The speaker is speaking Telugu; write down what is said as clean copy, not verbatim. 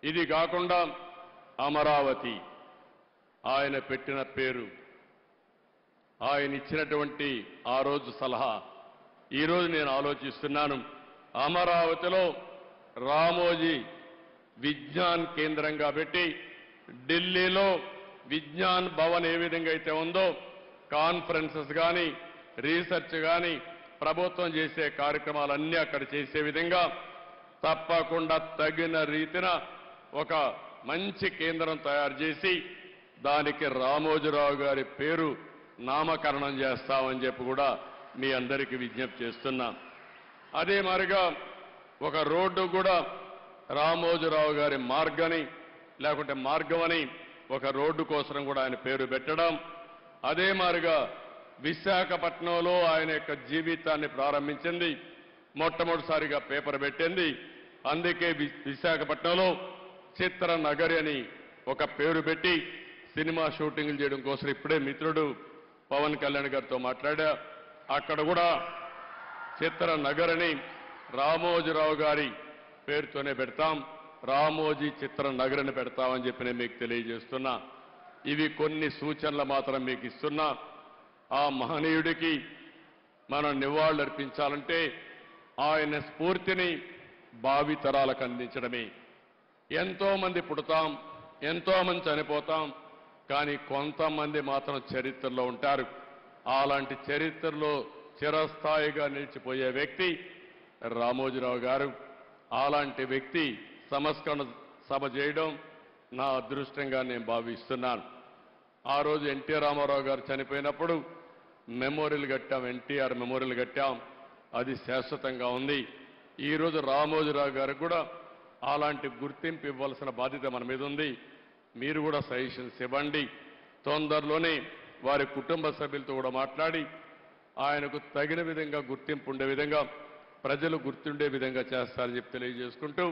ఇది కాకుండా అమరావతి ఆయన పెట్టిన పేరు, ఆయన ఇచ్చినటువంటి ఆ రోజు సలహా, ఈరోజు నేను ఆలోచిస్తున్నాను. అమరావతిలో రామోజీ విజ్ఞాన్ కేంద్రంగా పెట్టి ఢిల్లీలో విజ్ఞాన్ భవన్ ఏ విధంగా అయితే ఉందో కాన్ఫరెన్సెస్ కానీ రీసెర్చ్ కానీ ప్రభుత్వం చేసే కార్యక్రమాలన్నీ అక్కడ చేసే విధంగా తప్పకుండా తగిన రీతిన ఒక మంచి కేంద్రం తయారు చేసి దానికి రామోజీరావు గారి పేరు నామకరణం చేస్తామని చెప్పి కూడా మీ అందరికీ విజ్ఞప్తి చేస్తున్నా. అదే మాదిరిగా ఒక రోడ్డు కూడా రామోజీరావు గారి మార్గని లేకుంటే మార్గమని ఒక రోడ్డు కోసం కూడా ఆయన పేరు పెట్టడం. అదే మాదిరిగా విశాఖపట్నంలో ఆయన యొక్క జీవితాన్ని ప్రారంభించింది, మొట్టమొదటిసారిగా పేపర్ పెట్టింది. అందుకే విశాఖపట్నంలో చిత్ర నగరి అని ఒక పేరు పెట్టి సినిమా షూటింగ్లు చేయడం కోసం ఇప్పుడే మిత్రుడు పవన్ కళ్యాణ్ గారితో మాట్లాడా. అక్కడ కూడా చిత్ర నగర్ అని రామోజీరావు గారి పేరుతోనే పెడతాం, రామోజీ చిత్ర నగర్ అని పెడతామని చెప్పి నేను మీకు తెలియజేస్తున్నా. ఇవి కొన్ని సూచనలు మాత్రం మీకు ఇస్తున్నా. ఆ మహనీయుడికి మనం నివాళులర్పించాలంటే ఆయన స్ఫూర్తిని భావితరాలకు అందించడమే. ఎంతో మంది పుడతాం, ఎంతో మంది చనిపోతాం, కానీ కొంతమంది మాత్రం చరిత్రలో ఉంటారు. అలాంటి చరిత్రలో చిరస్థాయిగా నిలిచిపోయే వ్యక్తి రామోజీరావు గారు. అలాంటి వ్యక్తి సంస్కరణ సభ చేయడం నా అదృష్టంగా నేను భావిస్తున్నాను. ఆ రోజు ఎన్టీ రామారావు గారు చనిపోయినప్పుడు మెమోరియల్ కట్టాం, ఎన్టీఆర్ మెమోరియల్ కట్టాం, అది శాశ్వతంగా ఉంది. ఈరోజు రామోజీరావు గారికి కూడా అలాంటి గుర్తింపు ఇవ్వాల్సిన బాధ్యత మన మీద ఉంది. మీరు కూడా సజెషన్స్ ఇవ్వండి. తొందరలోనే వారి కుటుంబ సభ్యులతో కూడా మాట్లాడి ఆయనకు తగిన విధంగా గుర్తింపు ఉండే విధంగా, ప్రజలు గుర్తుండే విధంగా చేస్తారని చెప్పి తెలియజేసుకుంటూ